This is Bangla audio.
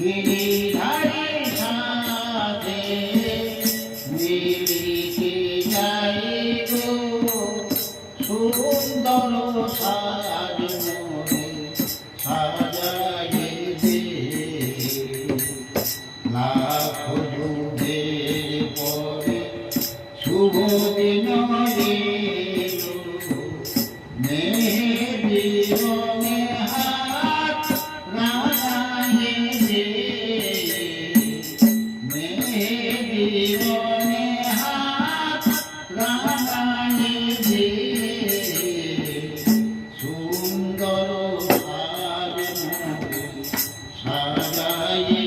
গিরিধারী সাথে মিলিতে যাই গো সুন্দর সাজ মোরে সাজায়ে দে লাখ যুগের পরে শুভ দিন এলো মেঘে হাত রাঙায়ে দে মেঘে হাত রাঙায়ে দে সুন্দর সাজ মোরে সাজায়ে